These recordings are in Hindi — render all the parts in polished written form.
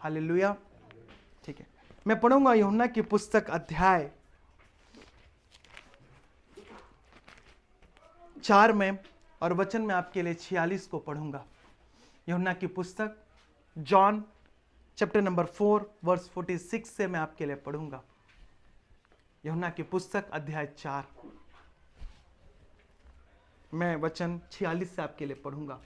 हालेलुया। ठीक है, मैं पढ़ूंगा यूहन्ना की पुस्तक अध्याय 4 में, और वचन में आपके लिए 46 को पढ़ूंगा। यूहन्ना की पुस्तक जॉन चैप्टर नंबर 4 वर्स 46 से मैं आपके लिए पढ़ूंगा। यूहन्ना की पुस्तक अध्याय 4, मैं वचन 46 से आपके लिए पढ़ूंगा।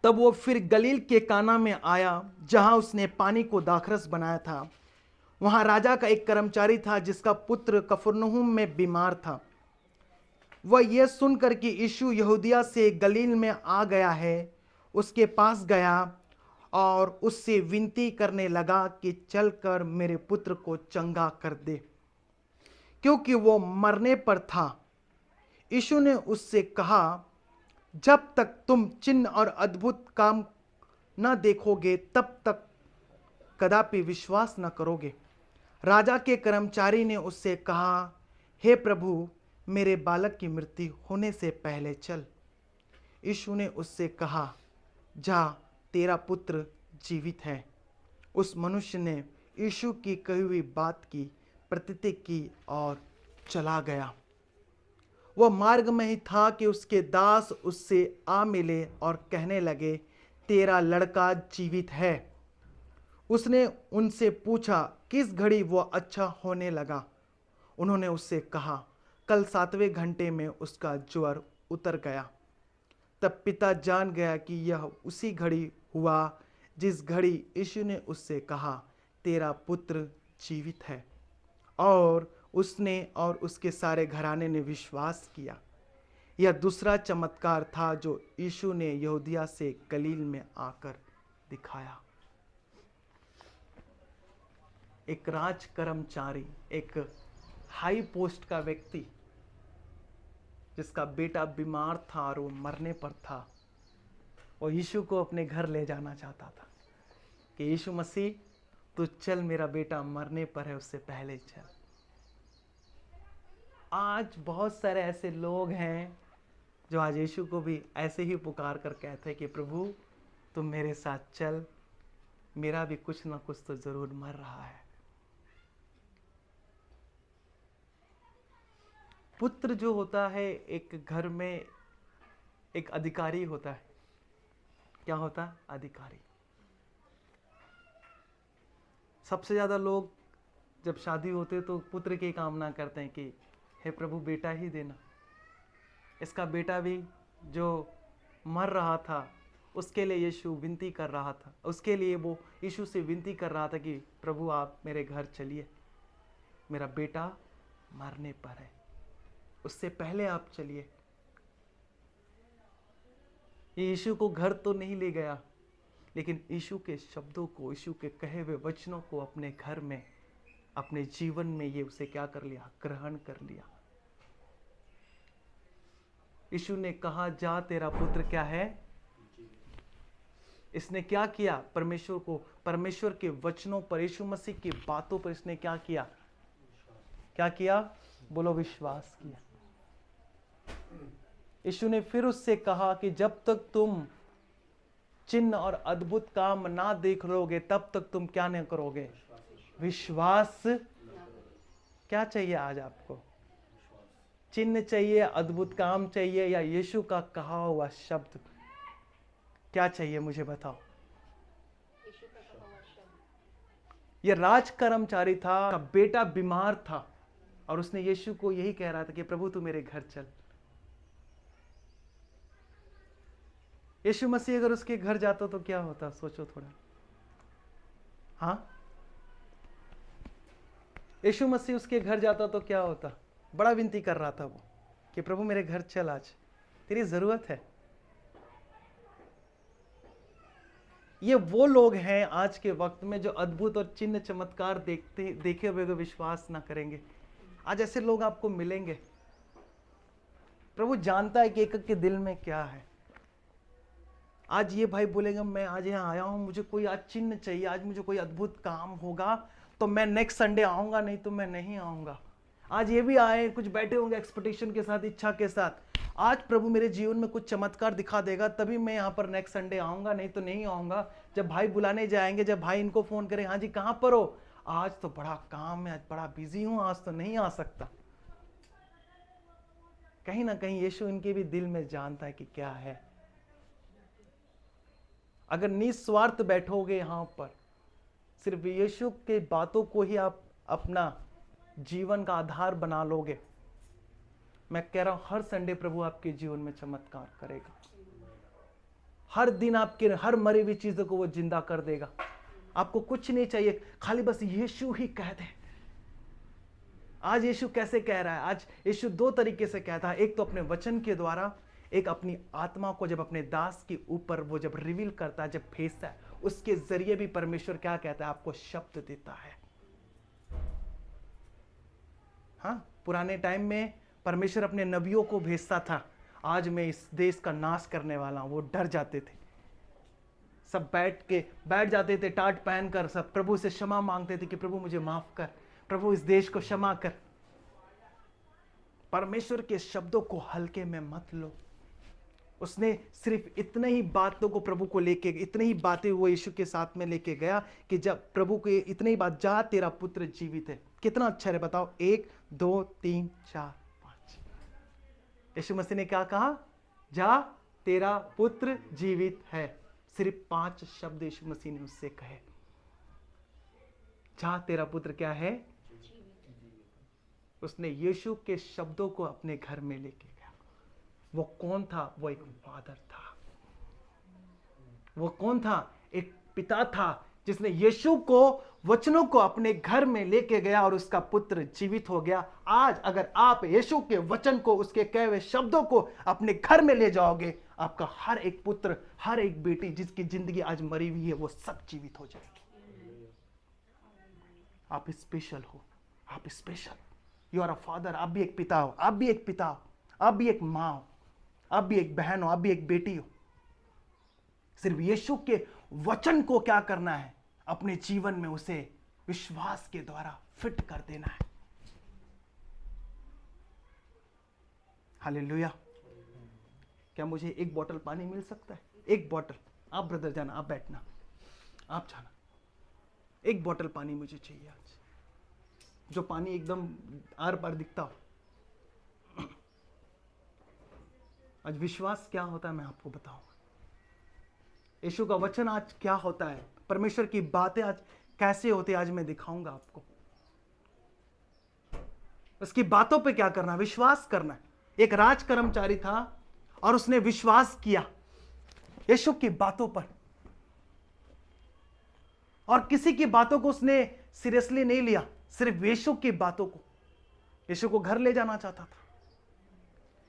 तब वो फिर गलील के काना में आया, जहां उसने पानी को दाखरस बनाया था। वहां राजा का एक कर्मचारी था जिसका पुत्र कफरनहूम में बीमार था। वह यह सुनकर कि यीशु यहूदिया से गलील में आ गया है, उसके पास गया और उससे विनती करने लगा कि चलकर मेरे पुत्र को चंगा कर दे, क्योंकि वो मरने पर था। यीशु ने उससे कहा, जब तक तुम चिन्ह और अद्भुत काम न देखोगे तब तक कदापि विश्वास न करोगे। राजा के कर्मचारी ने उससे कहा, हे प्रभु, मेरे बालक की मृत्यु होने से पहले चल। यीशु ने उससे कहा, जा, तेरा पुत्र जीवित है। उस मनुष्य ने यीशु की कही हुई बात की प्रतीति की और चला गया। वह मार्ग में ही था कि उसके दास उससे आ मिले और कहने लगे, तेरा लड़का जीवित है। उसने उनसे पूछा, किस घड़ी वह अच्छा होने लगा? उन्होंने उससे कहा, कल 7वें घंटे में उसका ज्वर उतर गया। तब पिता जान गया कि यह उसी घड़ी हुआ जिस घड़ी यीशु ने उससे कहा, तेरा पुत्र जीवित है। और उसने और उसके सारे घराने ने विश्वास किया। यह दूसरा चमत्कार था जो यीशु ने यहूदिया से गलील में आकर दिखाया। एक राज कर्मचारी, एक हाई पोस्ट का व्यक्ति जिसका बेटा बीमार था और वो मरने पर था, वो यीशु को अपने घर ले जाना चाहता था कि यीशु मसीह, तू चल, मेरा बेटा मरने पर है, उससे पहले चल। आज बहुत सारे ऐसे लोग हैं जो आज यीशु को भी ऐसे ही पुकार कर कहते हैं कि प्रभु, तुम मेरे साथ चल, मेरा भी कुछ ना कुछ तो जरूर मर रहा है। पुत्र जो होता है एक घर में एक अधिकारी होता है। क्या होता है? अधिकारी। सबसे ज्यादा लोग जब शादी होते तो पुत्र की कामना करते हैं कि हे प्रभु, बेटा ही देना। इसका बेटा भी जो मर रहा था उसके लिए यीशु विनती कर रहा था, उसके लिए वो यीशु से विनती कर रहा था कि प्रभु, आप मेरे घर चलिए, मेरा बेटा मरने पर है, उससे पहले आप चलिए। यीशु को घर तो नहीं ले गया, लेकिन यीशु के शब्दों को, यीशु के कहे हुए वचनों को अपने घर में, अपने जीवन में ये उसे क्या कर लिया? ग्रहण कर लिया। यीशु ने कहा, जा, तेरा पुत्र क्या है? इसने क्या किया? परमेश्वर को, परमेश्वर के वचनों पर, यीशु मसीह की बातों पर इसने क्या किया? क्या किया? बोलो, विश्वास किया। यीशु ने फिर उससे कहा कि जब तक तुम चिन्ह और अद्भुत काम ना देख लोगे तब तक तुम क्या नहीं करोगे? विश्वास। क्या चाहिए आज आपको? चिन्ह चाहिए, अद्भुत काम चाहिए, या यीशु का कहा हुआ शब्द? क्या चाहिए मुझे बताओ? यह राज कर्मचारी था, का बेटा बीमार था और उसने यीशु को यही कह रहा था कि प्रभु, तू मेरे घर चल। यीशु मसीह अगर उसके घर जाता तो क्या होता? सोचो थोड़ा। हाँ, यीशु मसीह उसके घर जाता तो क्या होता? बड़ा विनती कर रहा था वो कि प्रभु, मेरे घर चल, आज तेरी जरूरत है। ये वो लोग हैं आज के वक्त में जो अद्भुत और चिन्ह चमत्कार देखे हुए विश्वास ना करेंगे। आज ऐसे लोग आपको मिलेंगे। प्रभु जानता है कि एक के दिल में क्या है। आज ये भाई बोलेगा, मैं आज यहाँ आया हूं, मुझे कोई आज चिन्ह चाहिए, आज मुझे कोई अद्भुत काम होगा तो मैं नेक्स्ट संडे आऊंगा, नहीं तो मैं नहीं आऊंगा। आज ये भी आए, कुछ बैठे होंगे एक्सपेक्टेशन के साथ, इच्छा के साथ, आज प्रभु मेरे जीवन में कुछ चमत्कार दिखा देगा तभी मैं यहाँ पर नेक्स्ट संडे आऊंगा, नहीं तो नहीं आऊंगा। जब भाई बुलाने जाएंगे, जब भाई इनको फोन करें, हाँ जी कहाँ पर हो, आज तो बड़ा काम है, आज बड़ा बिजी हूं, आज तो नहीं आ सकता। कहीं ना कहीं यीशु इनके भी दिल में जानता है कि क्या है। अगर निस्वार्थ बैठोगे यहां पर, सिर्फ यीशु के बातों को ही आप अपना जीवन का आधार बना लोगे, मैं कह रहा हूं हर संडे प्रभु आपके जीवन में चमत्कार करेगा। हर दिन आपके हर मरी हुई चीजों को वो जिंदा कर देगा। आपको कुछ नहीं चाहिए, खाली बस यीशु ही कह दे। आज यीशु कैसे कह रहा है? आज यीशु दो तरीके से कहता है, एक तो अपने वचन के द्वारा, एक अपनी आत्मा को जब अपने दास के ऊपर वो जब रिवील करता है, जब भेजता है, उसके जरिए भी परमेश्वर क्या कहता है? आपको शब्द देता है। हाँ, पुराने टाइम में परमेश्वर अपने नबियों को भेजता था, आज मैं इस देश का नाश करने वाला हूं। वो डर जाते थे, सब बैठ जाते थे टाट पहनकर, सब प्रभु से क्षमा मांगते थे कि प्रभु मुझे माफ कर, प्रभु इस देश को क्षमा कर। परमेश्वर के शब्दों को हल्के में मत लो। उसने सिर्फ इतने ही बातों को प्रभु को लेके, इतने ही बातें वो यीशु के साथ में लेके गया कि जब प्रभु के इतने ही बात, जा तेरा पुत्र जीवित है। कितना अच्छा है बताओ, 1 2 3 4 5। यीशु मसीह ने क्या कहा? जा तेरा पुत्र जीवित है। सिर्फ 5 शब्द यीशु मसीह ने उससे कहे। जा तेरा पुत्र क्या है? उसने यीशु के शब्दों को अपने घर में लेके गया। वो कौन था? वो एक फादर था। वो कौन था? एक पिता था जिसने यीशु को, वचनों को अपने घर में लेके गया और उसका पुत्र जीवित हो गया। आज अगर आप यीशु के वचन को, उसके कहे हुए शब्दों को अपने घर में ले जाओगे, आपका हर एक पुत्र, हर एक बेटी जिसकी जिंदगी आज मरी हुई है, वो सब जीवित हो जाएगी। आप स्पेशल हो, आप special. You are a father. आप भी एक पिता हो, आप भी एक पिता हो, आप भी एक माँ हो, आप भी एक बहन हो, आप भी एक बेटी हो। सिर्फ यीशु के वचन को क्या करना है? अपने जीवन में उसे विश्वास के द्वारा फिट कर देना है। हालेलुया। क्या मुझे एक बोतल पानी मिल सकता है? एक बोतल। आप ब्रदर जाना, आप बैठना, आप जाना। एक बोतल पानी मुझे चाहिए आज, जो पानी एकदम आर पार दिखता हो। आज विश्वास क्या होता है मैं आपको बताऊंगा। यीशु का वचन आज क्या होता है, परमेश्वर की बातें आज कैसे होती है, आज मैं दिखाऊंगा आपको। उसकी बातों पे क्या करना, विश्वास करना है। एक राज कर्मचारी था और उसने विश्वास किया यीशु की बातों पर, और किसी की बातों को उसने सीरियसली नहीं लिया, सिर्फ यीशु की बातों को। यीशु को घर ले जाना चाहता था।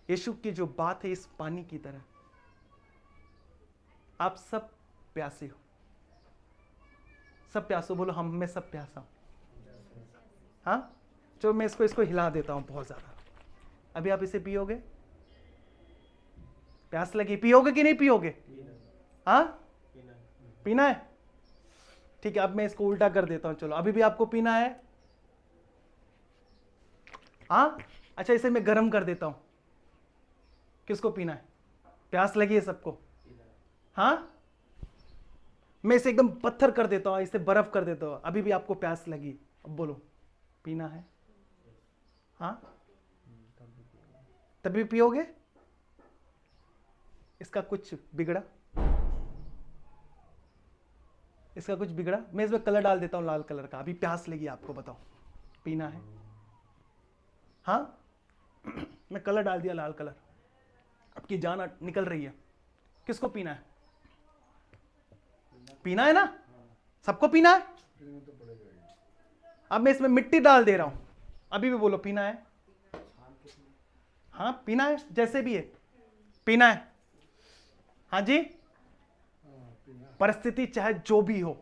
यीशु की जो बात है इस पानी की तरह। आप सब प्यासे हो, सब प्यासे हो, बोलो हम, मैं सब प्यासा हूं। हाँ, चलो मैं इसको हिला देता हूं बहुत ज्यादा। अभी आप इसे पियोगे? प्यास लगी, पियोगे कि नहीं पियोगे? हाँ, पीना है। ठीक है, अब मैं इसको उल्टा कर देता हूं। चलो, अभी भी आपको पीना है? हाँ, अच्छा, इसे मैं गर्म कर देता हूं। किसको पीना है? प्यास लगी है सबको? हाँ, मैं इसे एकदम पत्थर कर देता हूं, इसे बर्फ कर देता हूं। अभी भी आपको प्यास लगी, अब बोलो पीना है? हाँ, तभी पियोगे? इसका कुछ बिगड़ा? इसका कुछ बिगड़ा? मैं इसमें कलर डाल देता हूं, लाल कलर का। अभी प्यास लगी आपको, बताओ पीना है? हाँ, मैं कलर डाल दिया, लाल कलर। आपकी जान निकल रही है। किसको पीना है? पीना है ना? सबको पीना है। अब मैं इसमें मिट्टी डाल दे रहा हूं, अभी भी बोलो पीना है? हाँ, पीना है, जैसे भी है पीना है। हाँ जी, परिस्थिति चाहे जो भी हो,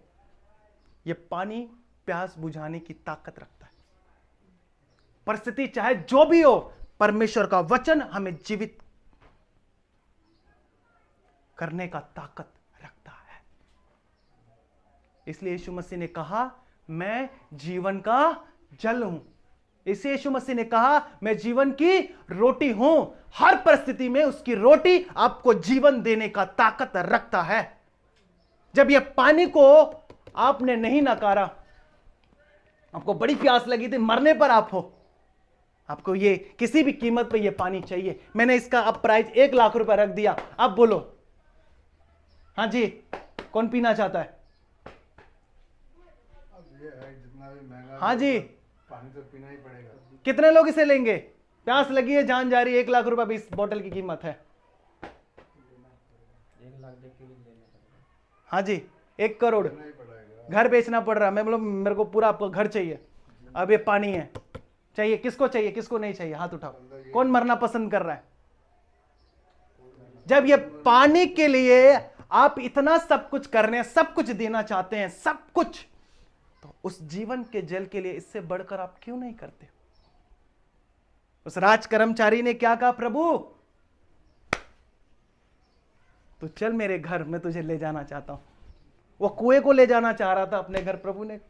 यह पानी प्यास बुझाने की ताकत रखता है। परिस्थिति चाहे जो भी हो, परमेश्वर का वचन हमें जीवित करने का ताकत रखता है। इसलिए यीशु मसीह ने कहा, मैं जीवन का जल हूं। इसे यीशु मसीह ने कहा, मैं जीवन की रोटी हूं। हर परिस्थिति में उसकी रोटी आपको जीवन देने का ताकत रखता है। जब यह पानी को आपने नहीं नकारा, आपको बड़ी प्यास लगी थी, मरने पर आप हो, आपको ये किसी भी कीमत पे ये पानी चाहिए, मैंने इसका अब प्राइस 1 लाख रुपए रख दिया, अब बोलो हाँ जी, कौन पीना चाहता है? अब ये है जितना भी महंगा हाँ जी, पानी तो पीना ही पड़ेगा। कितने लोग इसे लेंगे? प्यास लगी है, जान जा रही है, 1 लाख रुपए भी इस बोतल की कीमत है। 1 लाख देख के भी लेना पड़ेगा। हाँ जी, 1 करोड़ पीना ही पड़ेगा। घर बेचना पड़ रहा है। मैं बोलो मेरे को पूरा आपको घर चाहिए, अब ये पानी है, चाहिए किसको चाहिए, किसको नहीं चाहिए? हाथ उठाओ, कौन मरना पसंद कर रहा है? जब ये पानी के लिए आप इतना सब कुछ करने, सब कुछ देना चाहते हैं, सब कुछ, तो उस जीवन के जल के लिए इससे बढ़कर आप क्यों नहीं करते? उस राज कर्मचारी ने क्या कहा? प्रभु तू चल मेरे घर, मैं तुझे ले जाना चाहता हूं। वो कुएं को ले जाना चाह रहा था अपने घर, प्रभु ने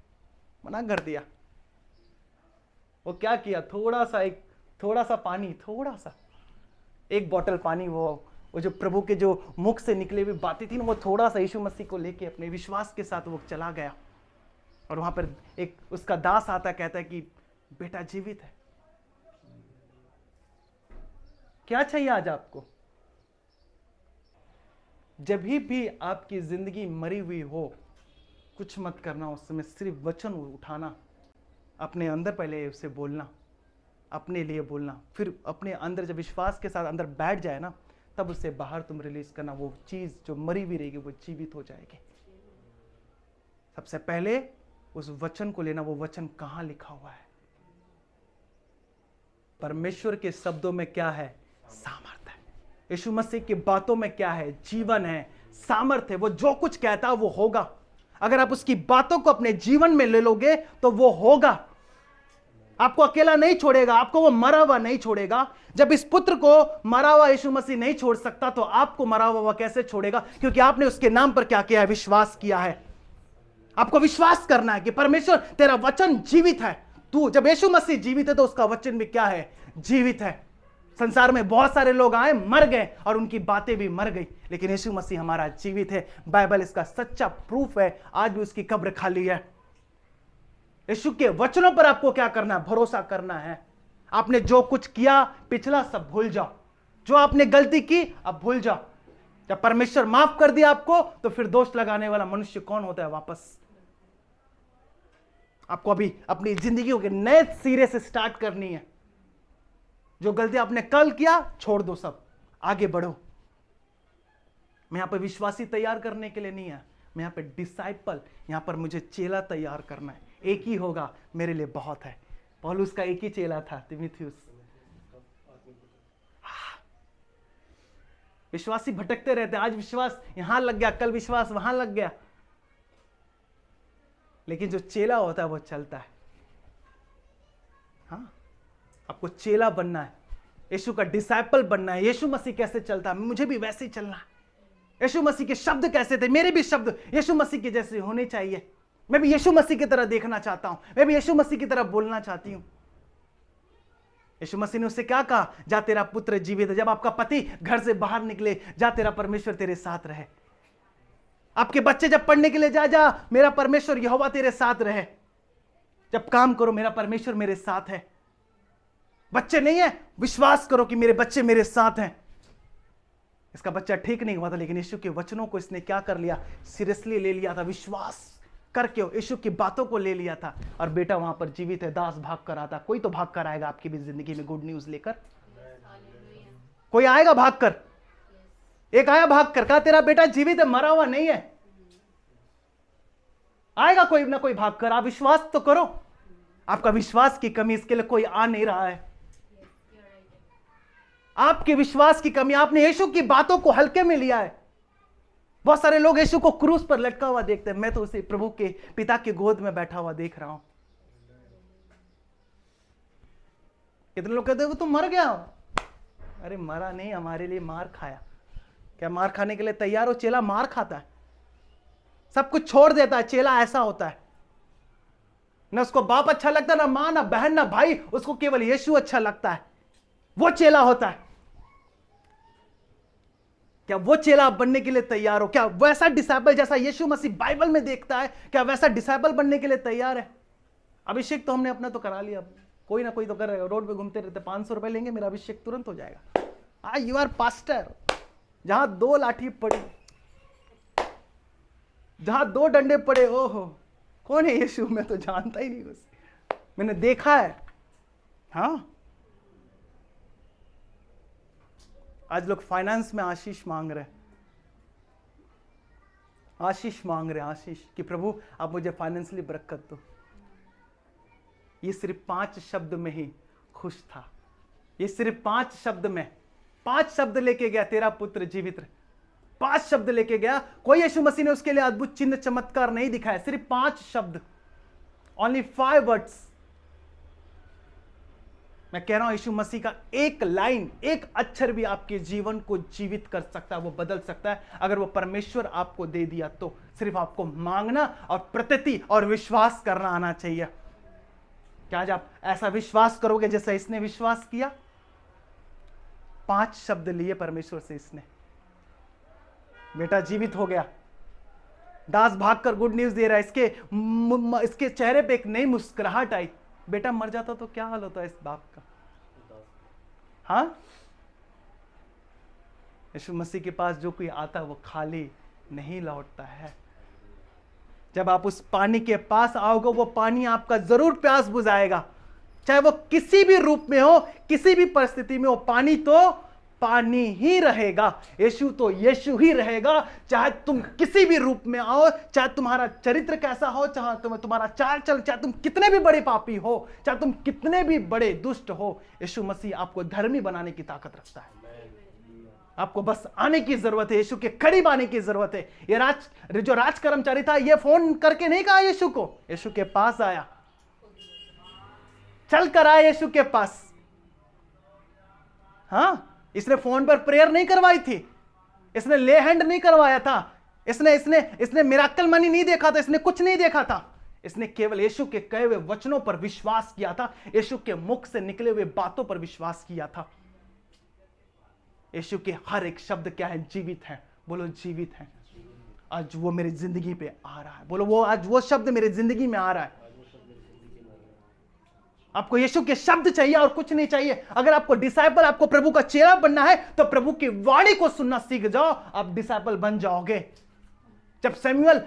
मना कर दिया। वो क्या किया? थोड़ा सा पानी, थोड़ा सा 1 बोतल पानी, वो जो प्रभु के जो मुख से निकले हुए बातें थी ना, वो थोड़ा सा यीशु मसीह को लेके अपने विश्वास के साथ वो चला गया। और वहां पर एक उसका दास आता, कहता है कि बेटा जीवित है। क्या चाहिए आज आपको? जब भी आपकी जिंदगी मरी हुई हो, कुछ मत करना उस समय, सिर्फ वचन उठाना, अपने अंदर पहले उससे बोलना, अपने लिए बोलना, फिर अपने अंदर जब विश्वास के साथ अंदर बैठ जाए ना, तब उससे बाहर तुम रिलीज करना। वो चीज जो मरी हुई रहेगी वो जीवित हो जाएगी। सबसे पहले उस वचन को लेना। वो वचन कहां लिखा हुआ है? परमेश्वर के शब्दों में क्या है? सामर्थ है। यीशु मसीह की बातों में क्या है? जीवन है, सामर्थ है। वो जो कुछ कहता है वो होगा। अगर आप उसकी बातों को अपने जीवन में ले लोगे तो वो होगा। आपको अकेला नहीं छोड़ेगा, आपको वो मरा हुआ नहीं छोड़ेगा। जब इस पुत्र को मरा हुआ यीशु मसीह नहीं छोड़ सकता, तो आपको मरा हुआ कैसे छोड़ेगा? क्योंकि आपने उसके नाम पर क्या किया है? विश्वास किया है। आपको विश्वास करना है कि परमेश्वर तेरा वचन जीवित है। तू जब यीशु मसीह जीवित है तो उसका वचन भी क्या है? जीवित है। संसार में बहुत सारे लोग आए, मर गए और उनकी बातें भी मर गई, लेकिन यीशु मसीह हमारा जीवित है। बाइबल इसका सच्चा प्रूफ है। आज भी उसकी कब्र खाली है। यीशु के वचनों पर आपको क्या करना है? भरोसा करना है। आपने जो कुछ किया पिछला सब भूल जाओ। जो आपने गलती की अब भूल जाओ। जब परमेश्वर माफ कर दिया आपको, तो फिर दोष लगाने वाला मनुष्य कौन होता है वापस? आपको अभी अपनी जिंदगी के नए सिरे से स्टार्ट करनी है। जो गलती आपने कल किया छोड़ दो, सब आगे बढ़ो। मैं यहां पर विश्वासी तैयार करने के लिए नहीं है, मैं यहां पर डिसाइपल, यहां पर मुझे चेला तैयार करना है। एक ही होगा मेरे लिए बहुत है। पौलुस का एक ही चेला था, तीमुथियुस। विश्वासी भटकते रहते हैं। आज विश्वास यहां लग गया, कल विश्वास वहां लग गया, लेकिन जो चेला होता है वो चलता है। हाँ, आपको चेला बनना है, यीशु का डिसाइपल बनना है। यीशु मसीह कैसे चलता है, मुझे भी वैसे ही चलना है। यीशु मसीह के शब्द कैसे थे, मेरे भी शब्द यीशु मसीह के जैसे होने चाहिए। मैं भी यीशु मसीह की तरह देखना चाहता हूं, मैं भी यीशु मसीह की तरह बोलना चाहती हूं। यीशु मसीह ने उससे क्या कहा? जा तेरा पुत्र जीवित है। जब आपका पति घर से बाहर निकले, जा तेरा परमेश्वर तेरे साथ रहे। आपके बच्चे जब पढ़ने के लिए जा मेरा परमेश्वर यहोवा तेरे साथ रहे। जब काम करो, मेरा परमेश्वर मेरे साथ है। बच्चे नहीं है, विश्वास करो कि मेरे बच्चे मेरे साथ हैं। इसका बच्चा ठीक नहीं हुआ था, लेकिन यीशु के वचनों को इसने क्या कर लिया? सीरियसली ले लिया था। विश्वास करके यीशु की बातों को ले लिया था, और बेटा वहां पर जीवित है। दास भाग कर आता, कोई तो भाग कर आएगा आपकी भी जिंदगी में गुड न्यूज लेकर। कोई आएगा भाग कर। एक आया भाग कर, कहा तेरा बेटा जीवित है, मरा हुआ नहीं है। आएगा कोई ना कोई भाग कर। आप विश्वास तो करो। आपका विश्वास की कमी, इसके लिए कोई आ नहीं रहा है। आपके विश्वास की कमी, आपने यीशु की बातों को हल्के में लिया है। बहुत सारे लोग यीशु को क्रूस पर लटका हुआ देखते हैं, मैं तो उसे प्रभु के पिता के गोद में बैठा हुआ देख रहा हूं। कितने लोग कहते हैं वो तो मर गया। अरे मरा नहीं, हमारे लिए मार खाया। क्या मार खाने के लिए तैयार हो? चेला मार खाता है, सब कुछ छोड़ देता है। चेला ऐसा होता है, ना उसको बाप अच्छा लगता, ना मां, ना बहन, ना भाई, उसको केवल यीशु अच्छा लगता है। वो चेला होता है। क्या वो चेला आप बनने के लिए तैयार हो? क्या वैसा डिसाइपल जैसा यीशु मसीह बाइबल में देखता है, क्या वैसा डिसाइपल बनने के लिए तैयार है? अभिषेक तो हमने अपना तो करा लिया, कोई ना कोई तो कर रहा है, रोड पे घूमते रहते, 500 रुपए लेंगे, मेरा अभिषेक तुरंत हो जाएगा। You are pastor. जहां 2 लाठी पड़ी, जहां 2 डंडे पड़े, ओहो कौन है यीशु? मैं तो जानता ही नहीं उसे, मैंने देखा है। हाँ, आज लोग फाइनेंस में आशीष मांग रहे हैं, आशीष मांग रहे हैं, आशीष कि प्रभु आप मुझे फाइनेंशियली बरकत दो। ये सिर्फ 5 शब्द में ही खुश था। ये सिर्फ 5 शब्द में, 5 शब्द लेके गया, तेरा पुत्र जीवित रहे। 5 शब्द लेके गया। कोई यीशु मसीह ने उसके लिए अद्भुत चिन्ह चमत्कार नहीं दिखाया, सिर्फ 5 शब्द, ओनली 5 वर्ड्स। मैं कह रहा हूं यीशु मसीह का एक लाइन, एक अक्षर भी आपके जीवन को जीवित कर सकता है, वो बदल सकता है। अगर वो परमेश्वर आपको दे दिया तो सिर्फ आपको मांगना और प्रतीति और विश्वास करना आना चाहिए। क्या आज आप ऐसा विश्वास करोगे जैसा इसने विश्वास किया? 5 शब्द लिए परमेश्वर से इसने, बेटा जीवित हो गया। दास भागकर गुड न्यूज दे रहा है, इसके चेहरे पे एक नई मुस्कुराहट आई। बेटा मर जाता तो क्या हाल होता है इस बाप का? हाँ, यीशु मसीह के पास जो कोई आता है वो खाली नहीं लौटता है। जब आप उस पानी के पास आओगे, वो पानी आपका जरूर प्यास बुझाएगा, चाहे वो किसी भी रूप में हो, किसी भी परिस्थिति में हो। पानी तो पानी ही रहेगा, यीशु तो यीशु ही रहेगा। चाहे तुम किसी भी रूप में आओ, चाहे तुम्हारा चरित्र कैसा हो, चाहे तुम्हारा चाल चल, चाहे तुम कितने भी बड़े पापी हो, चाहे तुम कितने भी बड़े दुष्ट हो, यीशु मसीह आपको धर्मी बनाने की ताकत रखता है। आपको बस आने की जरूरत है, यीशु के करीब आने की जरूरत है। ये जो राज कर्मचारी था, ये फोन करके नहीं कहा यीशु को, यीशु के पास आया, चल कर आया यीशु के पास। हाँ, इसने फोन पर प्रेयर नहीं करवाई थी, इसने ले हैंड नहीं करवाया था, इसने मिराकल मनी नहीं देखा था, इसने कुछ नहीं देखा था। इसने केवल यीशु के कहे हुए वचनों पर विश्वास किया था, यीशु के मुख से निकले हुए बातों पर विश्वास किया था। यीशु के हर एक शब्द क्या है? जीवित है। बोलो जीवित है। आज वो मेरी जिंदगी पे आ रहा है। बोलो वो आज वो शब्द मेरी जिंदगी में आ रहा है। आपको यीशु के शब्द चाहिए और कुछ नहीं चाहिए। अगर आपको डिसाइपल, आपको प्रभु का चेला बनना है तो प्रभु की वाणी को सुनना सीख जाओ, आप डिसाइपल बन जाओगे। जब सैमुअल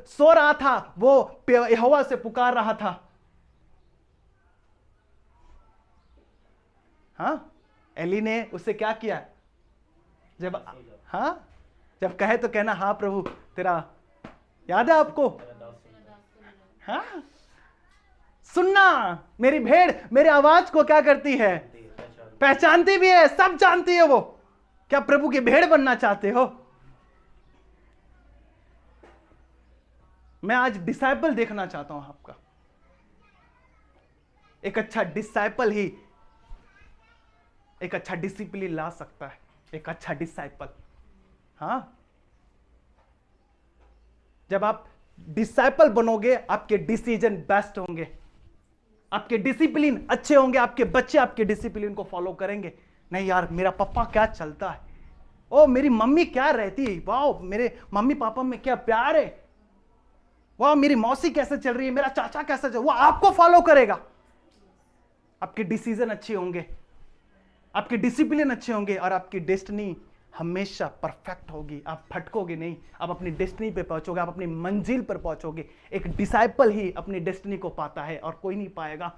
सो रहा था, वो यहोवा से पुकार रहा था। हाँ, एली ने उससे क्या किया? जब कहे तो कहना हाँ प्रभु, तेरा याद है आपको? हाँ, सुनना, मेरी भेड़ मेरी आवाज को क्या करती है? पहचानती भी है, सब जानती है वो। क्या प्रभु की भेड़ बनना चाहते हो? मैं आज डिसाइपल देखना चाहता हूं आपका। एक अच्छा डिसाइपल ही एक अच्छा डिसिप्लिन ला सकता है। एक अच्छा डिसाइपल, हाँ, जब आप डिसाइपल बनोगे, आपके डिसीजन बेस्ट होंगे, आपके डिसिप्लिन अच्छे होंगे, आपके बच्चे आपके डिसिप्लिन को फॉलो करेंगे। नहीं यार, मेरा पापा क्या चलता है, ओ मेरी मम्मी क्या रहती है, वाह मेरे मम्मी पापा में क्या प्यार है, वाह मेरी मौसी कैसे चल रही है, मेरा चाचा कैसे चल, वो आपको फॉलो करेगा। आपके डिसीजन अच्छे होंगे, आपके डिसिप्लिन अच्छे होंगे और आपकी डेस्टिनी हमेशा परफेक्ट होगी। आप भटकोगे नहीं, आप अपनी डेस्टिनी पे पहुंचोगे, आप अपनी मंजिल पर पहुंचोगे। एक डिसाइपल ही अपनी डेस्टिनी को पाता है और कोई नहीं पाएगा।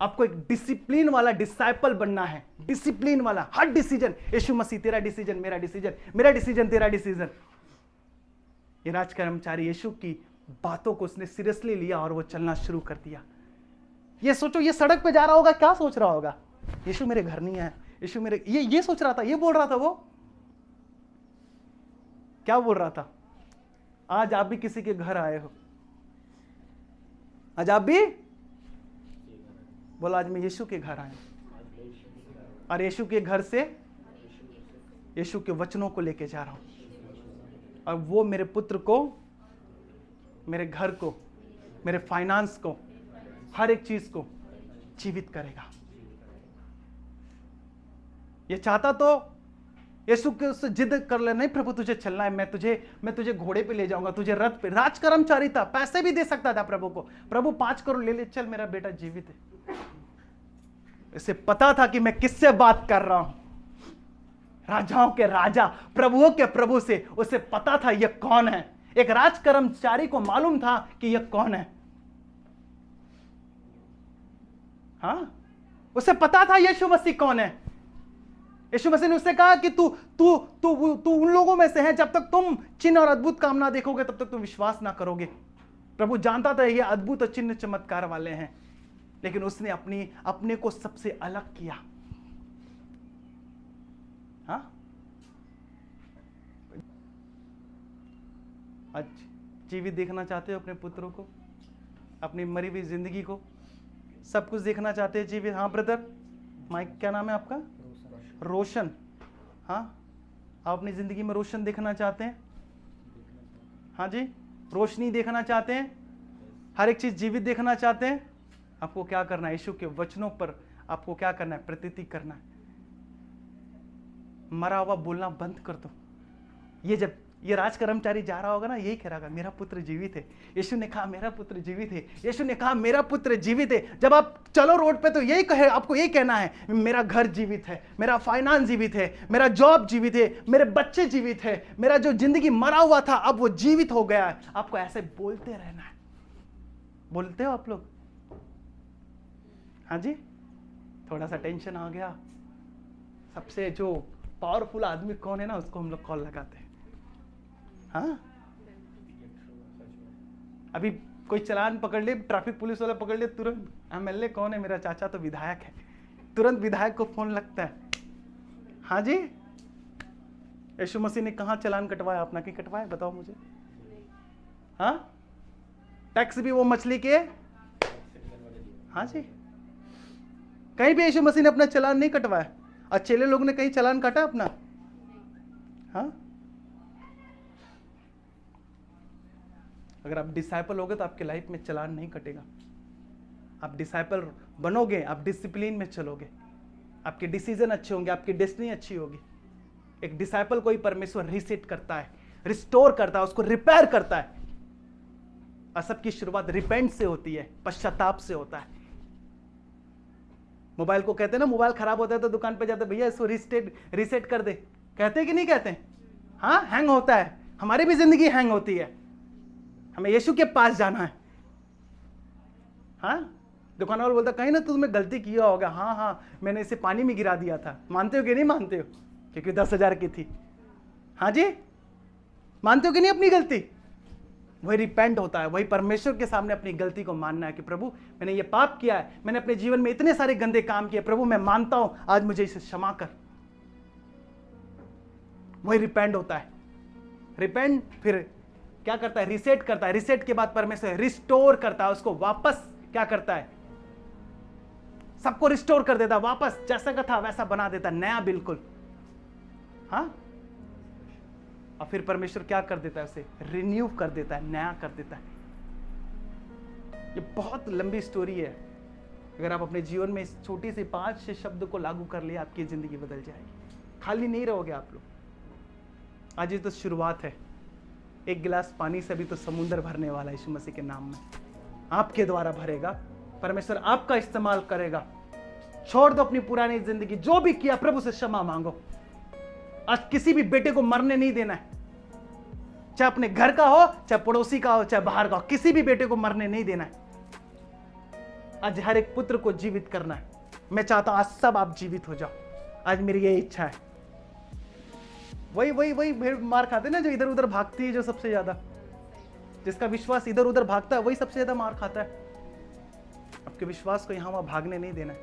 आपको एक डिसिप्लिन वाला डिसाइपल बनना है, डिसिप्लिन वाला। हर डिसीजन, यीशु मसीह तेरा डिसीजन मेरा डिसीजन, मेरा डिसीजन तेरा डिसीजन। ये राज कर्मचारी यीशु की बातों को उसने सीरियसली लिया और वो चलना शुरू कर दिया। ये सोचो, ये सड़क पे जा रहा होगा, क्या सोच रहा होगा? यीशु मेरे घर नहीं आया, यीशु मेरे, ये सोच रहा था, ये बोल रहा था। वो क्या बोल रहा था? आज आप भी किसी के घर आए हो, आज आप भी बोला, आज मैं यीशु के घर आया और यीशु के घर से यीशु के वचनों को लेके जा रहा हूं और वो मेरे पुत्र को, मेरे घर को मेरे फाइनेंस को, हर एक चीज को जीवित करेगा। ये चाहता तो यीशु के उससे जिद कर ले, नहीं प्रभु तुझे चलना है, मैं तुझे घोड़े पे ले जाऊंगा, तुझे रथ पे। राज कर्मचारी था, पैसे भी दे सकता था प्रभु को। प्रभु 5 करोड़ ले ले, चल मेरा बेटा जीवित है। इसे पता था कि मैं किससे बात कर रहा हूं, राजाओं के राजा, प्रभुओं के प्रभु से। उसे पता था यह कौन है। एक राज कर्मचारी को मालूम था कि यह कौन है। हाँ, उसे पता था यीशु मसीह कौन है। यीशु मसीह ने उससे कहा कि तू तू तू तू उन लोगों में से है, जब तक तुम चिन्ह और अद्भुत काम ना देखोगे तब तक तुम विश्वास ना करोगे। प्रभु जानता था ये अद्भुत और चिन्ह चमत्कार वाले हैं, लेकिन उसने अपने को सबसे अलग किया। हाँ, आज जीवित देखना चाहते हो अपने पुत्रों को, अपनी मरी हुई जिंदगी को, सब कुछ देखना चाहते हैं जीवित। हाँ ब्रदर, माइक क्या नाम है आपका? रोशन। हाँ, आप अपनी जिंदगी में रोशन देखना चाहते हैं? हाँ जी, रोशनी देखना चाहते हैं, हर एक चीज जीवित देखना चाहते हैं। आपको क्या करना है? यीशु के वचनों पर आपको क्या करना है? प्रतीति करना है। मरा हुआ बोलना बंद कर दो। ये जब ये राज कर्मचारी जा रहा होगा ना, यही कह रहा होगा मेरा पुत्र जीवित है। यीशु ने कहा मेरा पुत्र जीवित है। यीशु ने कहा मेरा पुत्र जीवित है। जब आप चलो रोड पे तो यही कहे, आपको यही कहना है मेरा घर जीवित है, मेरा फाइनेंस जीवित है, मेरा जॉब जीवित है, मेरे बच्चे जीवित है, मेरा जो जिंदगी मरा हुआ था अब वो जीवित हो गया है। आपको ऐसे बोलते रहना है। बोलते हो आप लोग? हाँ जी, थोड़ा सा टेंशन आ गया। सबसे जो पावरफुल आदमी कौन है ना, उसको हम लोग कॉल लगाते हैं। हाँ, अभी कोई चालान पकड़ ले, ट्रैफिक पुलिस वाला पकड़ ले, तुरंत एमएलए कौन है? मेरा चाचा तो विधायक है। तुरंत विधायक को फोन लगता है। हाँ जी, यीशु मसीह ने कहाँ चालान कटवाया अपना? कि कटवाया बताओ मुझे। हाँ, टैक्स भी वो मछली के। हाँ जी, कहीं भी यीशु मसीह ने अपना चालान नहीं कटवाया। और चेले लोग ने कहीं चालान काटा अपना? हाँ, अगर आप डिसाइपल होगे तो आपके लाइफ में चालान नहीं कटेगा। आप डिसाइपल बनोगे, आप डिसिप्लिन में चलोगे, आपके डिसीजन अच्छे होंगे, आपकी डेस्टिनी अच्छी होगी। एक डिसाइपल को ही परमेश्वर रीसेट करता है, रिस्टोर करता है, उसको रिपेयर करता है। और सबकी शुरुआत रिपेंट से होती है, पश्चाताप से होता है। मोबाइल को कहते हैं ना, मोबाइल खराब होता है तो दुकान पे जाते, भैया इसको रीसेट कर दे। कहते हैं कि नहीं कहते? हाँ, हैंग होता है। हमारी भी जिंदगी हैंग होती है। हमें यीशु के पास जाना है। हाँ, दुकान वाला बोलता कहीं ना तुम्हें गलती किया होगा। हाँ हाँ, मैंने इसे पानी में गिरा दिया था। मानते हो कि नहीं मानते हो? क्योंकि 10,000 की थी। हाँ जी, मानते हो कि नहीं अपनी गलती? वही रिपेंट होता है, वही परमेश्वर के सामने अपनी गलती को मानना है कि प्रभु मैंने ये पाप किया है, मैंने अपने जीवन में इतने सारे गंदे काम किए, प्रभु मैं मानता हूं, आज मुझे इसे क्षमा कर। वही रिपेंट होता है। रिपेंट फिर क्या करता है? रिसेट करता है। रिसेट के बाद परमेश्वर रिस्टोर करता है, उसको वापस क्या करता है? सबको रिस्टोर कर देता है, वापस जैसा का था वैसा बना देता, नया बिल्कुल। हाँ, और फिर परमेश्वर क्या कर देता है? उसे रिन्यू कर देता है, नया कर देता है। ये बहुत लंबी स्टोरी है। अगर आप अपने जीवन में इस छोटी सी 5-6 शब्द को लागू कर लिया, आपकी जिंदगी बदल जाएगी। खाली नहीं रहोगे आप लोग। आज ये तो शुरुआत है। एक गिलास पानी से भी तो समुद्र भरने वाला है यीशु मसीह के नाम में। आपके द्वारा भरेगा, परमेश्वर आपका इस्तेमाल करेगा। छोड़ दो अपनी पुरानी जिंदगी, जो भी किया प्रभु से क्षमा मांगो। आज किसी भी बेटे को मरने नहीं देना है, चाहे अपने घर का हो, चाहे पड़ोसी का हो, चाहे बाहर का हो, किसी भी बेटे को मरने नहीं देना है। आज हर एक पुत्र को जीवित करना है। मैं चाहता हूं आज सब आप जीवित हो जाओ। आज मेरी ये इच्छा है। वही भेड़ मार खाते ना, जो इधर उधर भागती है, जो सबसे ज्यादा, जिसका विश्वास इधर उधर भागता है, वही सबसे ज्यादा मार खाता है। आपके विश्वास को यहां वहां भागने नहीं देना है,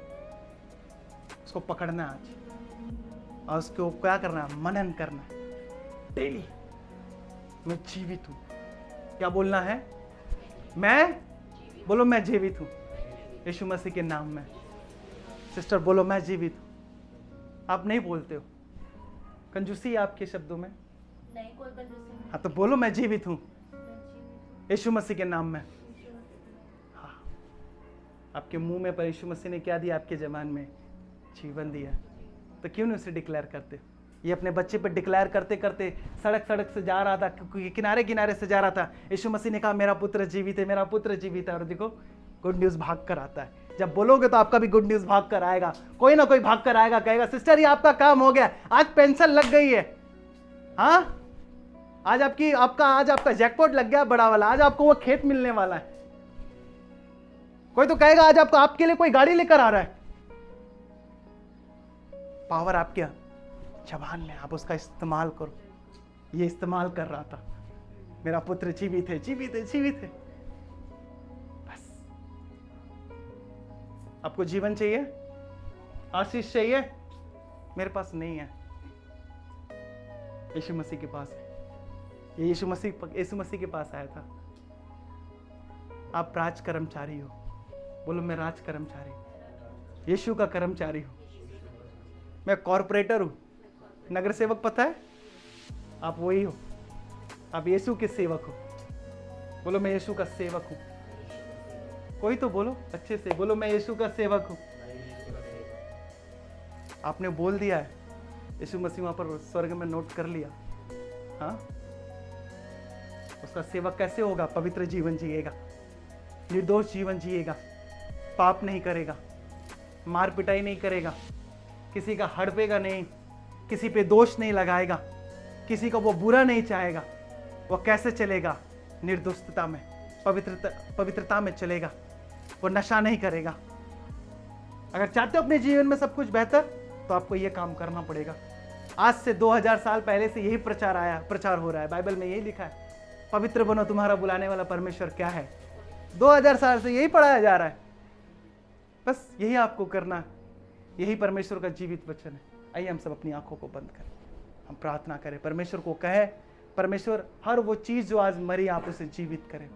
उसको पकड़ना है आज, और उसको क्या करना है? मनन करना है डेली। मैं जीवित हूं। क्या बोलना है? मैं बोलो मैं जीवित हूं यीशु मसीह के नाम में। सिस्टर बोलो मैं जीवित हूं। आप नहीं बोलते हो, कंजूसी है आपके शब्दों में। नहीं, कोई कंजूसी नहीं। हाँ तो बोलो मैं जीवित हूं यीशु मसीह के नाम में। आपके मुंह में पर यीशु मसीह ने क्या दिया आपके ज़बान में? जीवन दिया। तो क्यों नहीं उसे डिक्लेयर करते? ये अपने बच्चे पर डिक्लेयर करते करते सड़क सड़क से जा रहा था, क्योंकि किनारे किनारे से जा रहा था। यीशु मसीह ने कहा मेरा पुत्र जीवित है, मेरा पुत्र जीवित है। और देखो गुड न्यूज़ भाग कर आता है। जब बोलोगे तो आपका भी गुड न्यूज़ भाग कर आएगा, कोई ना कोई भाग कर आएगा, कहेगा सिस्टर ये आपका काम हो गया, आज पेंशन लग गई है। हाँ, आज आपका जैकपॉट लग गया बड़ा वाला, आज आपको वो खेत मिलने वाला है। कोई तो कहेगा आज आपके लिए कोई गाड़ी लेकर आ रहा है। पावर आपके जबान में, आप उसका इस्तेमाल करो। ये इस्तेमाल कर रहा था, मेरा पुत्र जीवित है, जीवित है, जीवित है। बस आपको जीवन चाहिए, आशीष चाहिए, मेरे पास नहीं है, यीशु मसीह के पास है। ये यीशु मसीह के पास आया था। आप राज कर्मचारी हो, बोलो मैं राज कर्मचारी हूं, यीशु का कर्मचारी हूं। मैं कॉर्पोरेटर हूं, नगर सेवक पता है, आप वही हो। आप यीशु के सेवक हो, बोलो मैं यीशु का सेवक हूं। कोई तो बोलो अच्छे से, बोलो मैं यीशु का सेवक हूं। आपने बोल दिया है, यीशु मसीह वहां पर स्वर्ग में नोट कर लिया। हाँ, उसका सेवक कैसे होगा? पवित्र जीवन जिएगा, निर्दोष जीवन जिएगा, पाप नहीं करेगा, मार पिटाई नहीं करेगा, किसी का हड़पेगा नहीं, किसी पे दोष नहीं लगाएगा, किसी को वो बुरा नहीं चाहेगा। वो कैसे चलेगा? निर्दोषता में, पवित्रता में चलेगा। वो नशा नहीं करेगा। अगर चाहते हो अपने जीवन में सब कुछ बेहतर, तो आपको ये काम करना पड़ेगा। आज से 2000 साल पहले से यही प्रचार हो रहा है। बाइबल में यही लिखा है, पवित्र बनो, तुम्हारा बुलाने वाला परमेश्वर क्या है। 2000 साल से यही पढ़ाया जा रहा है। बस यही आपको करना है, यही परमेश्वर का जीवित वचन है। आइए हम सब अपनी आंखों को बंद करें, हम प्रार्थना करें, परमेश्वर को कहें, परमेश्वर हर वो चीज़ जो आज मरी आप उसे जीवित करें।